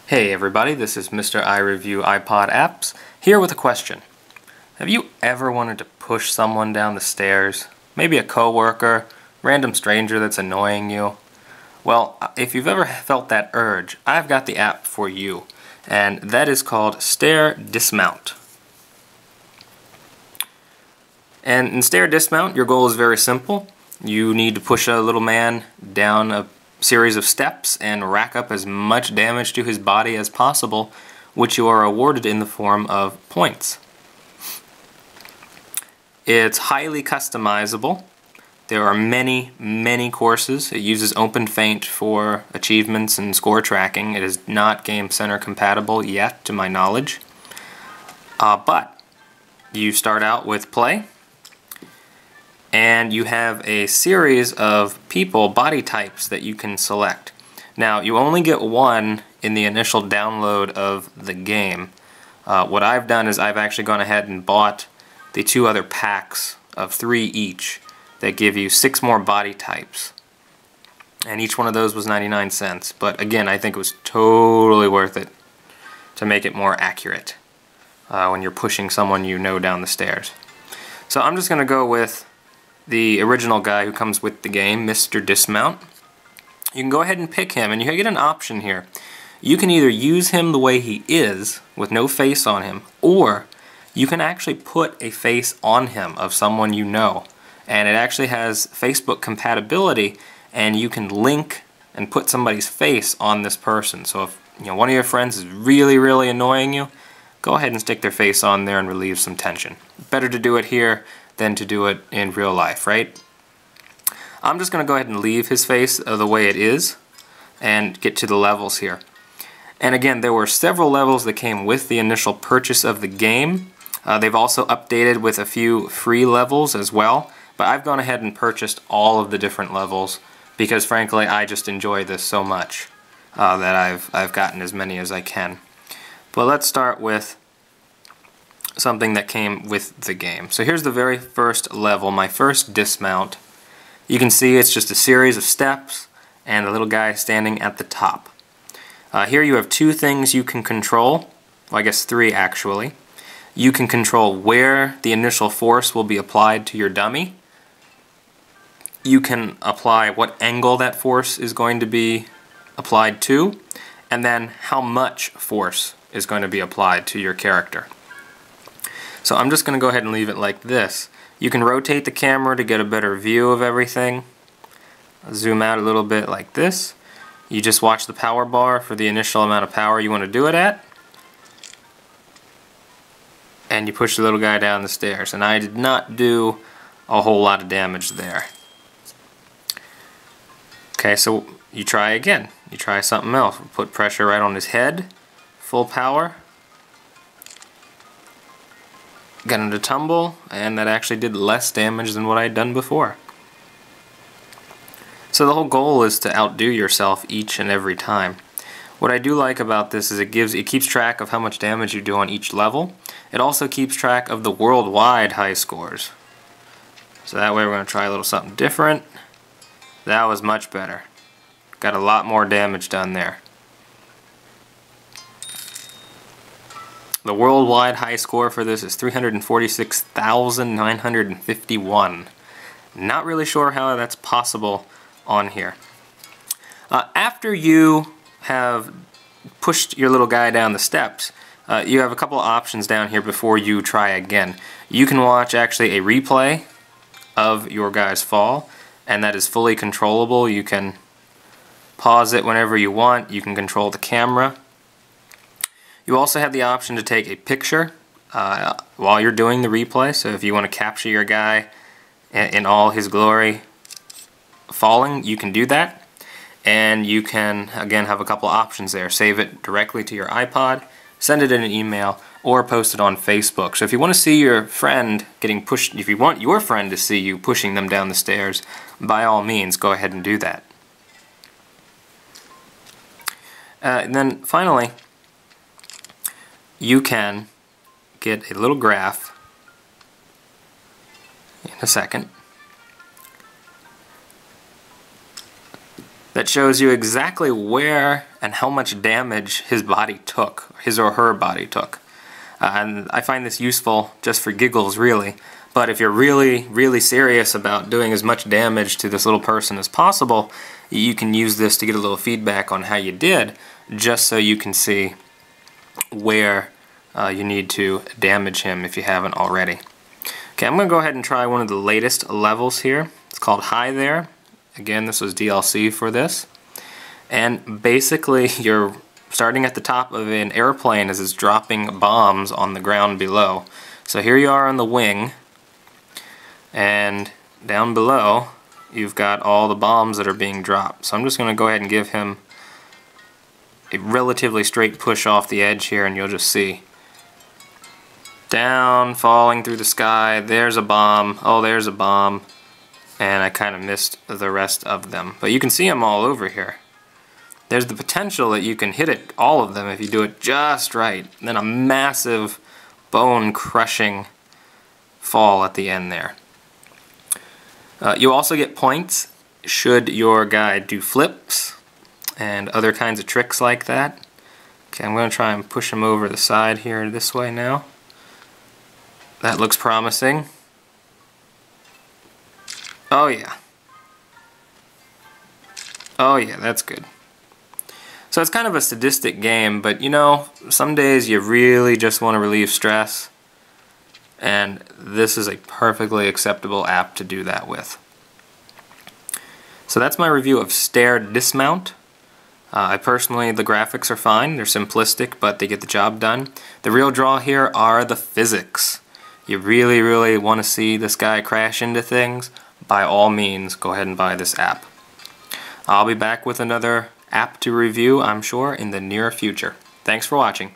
Hey everybody, this is Mr. I Review iPod Apps, here with a question. Have you ever wanted to push someone down the stairs? Maybe a coworker, random stranger that's annoying you? Well, if you've ever felt that urge, I've got the app for you, and that is called Stair Dismount. And in Stair Dismount, your goal is very simple. You need to push a little man down a series of steps and rack up as much damage to his body as possible, which you are awarded in the form of points. It's highly customizable. There are many courses. It uses OpenFaint for achievements and score tracking. It is not Game Center compatible yet, to my knowledge. But you start out with play, and you have a series of people, body types, that you can select. Now, you only get one in the initial download of the game. What I've done is I've actually gone ahead and bought the two other packs of 3 each that give you 6 more body types. And each one of those was 99 cents. But again, I think it was totally worth it to make it more accurate when you're pushing someone you know down the stairs. So I'm just going to go with the original guy who comes with the game, Mr. Dismount. You can go ahead and pick him, and you get an option here. You can either use him the way he is, with no face on him, or you can actually put a face on him of someone you know. And it actually has Facebook compatibility, and you can link and put somebody's face on this person. So if one of your friends is really annoying you, go ahead and stick their face on there and relieve some tension. Better to do it here than to do it in real life, right? I'm just going to go ahead and leave his face the way it is and get to the levels here. And again, there were several levels that came with the initial purchase of the game. They've also updated with a few free levels as well, but I've gone ahead and purchased all of the different levels because frankly I just enjoy this so much that I've gotten as many as I can. But let's start with something that came with the game. So here's the very first level, my first dismount. You can see it's just a series of steps and a little guy standing at the top. Here you have 2 things you can control, well I guess 3 actually. You can control where the initial force will be applied to your dummy. You can apply what angle that force is going to be applied to, and then how much force is going to be applied to your character. So I'm just going to go ahead and leave it like this. You can rotate the camera to get a better view of everything. I'll zoom out a little bit like this. You just watch the power bar for the initial amount of power you want to do it at. And you push the little guy down the stairs. And I did not do a whole lot of damage there. Okay, so you try again. You try something else. Put pressure right on his head. Full power. Got him to tumble, and that actually did less damage than what I had done before. So the whole goal is to outdo yourself each and every time. What I do like about this is it keeps track of how much damage you do on each level. It also keeps track of the worldwide high scores. So that way we're going to try a little something different. That was much better. Got a lot more damage done there. The worldwide high score for this is 346,951. Not really sure how that's possible on here. After you have pushed your little guy down the steps, you have a couple of options down here before you try again. You can watch actually a replay of your guy's fall, and that is fully controllable. You can pause it whenever you want. You can control the camera. You also have the option to take a picture while you're doing the replay. So if you want to capture your guy in all his glory falling, you can do that. And you can, again, have a couple options there. Save it directly to your iPod, send it in an email, or post it on Facebook. So if you want to see your friend getting pushed, if you want your friend to see you pushing them down the stairs, by all means, go ahead and do that. And then finally, you can get a little graph in a second that shows you exactly where and how much damage his body took, his or her body took. And I find this useful just for giggles, really. But if you're really serious about doing as much damage to this little person as possible, you can use this to get a little feedback on how you did, just so you can see where you need to damage him if you haven't already. Okay, I'm going to go ahead and try one of the latest levels here. It's called Hi There. Again, this was DLC for this. And basically, you're starting at the top of an airplane as it's dropping bombs on the ground below. So here you are on the wing, and down below you've got all the bombs that are being dropped. So I'm just going to go ahead and give him a relatively straight push off the edge here, and you'll just see. Down, falling through the sky, there's a bomb, oh there's a bomb, and I kind of missed the rest of them. But you can see them all over here. There's the potential that you can hit it, all of them, if you do it just right. And then a massive bone-crushing fall at the end there. You also get points should your guy do flips and other kinds of tricks like that. Okay, I'm going to try and push him over the side here this way now. That looks promising. Oh yeah. Oh yeah, that's good. So it's kind of a sadistic game, but you know, some days you really just want to relieve stress, and this is a perfectly acceptable app to do that with. So that's my review of Stair Dismount. I personally, the graphics are fine, they're simplistic, but they get the job done. The real draw here are the physics. You really want to see this guy crash into things, by all means go ahead and buy this app. I'll be back with another app to review, I'm sure, in the near future. Thanks for watching.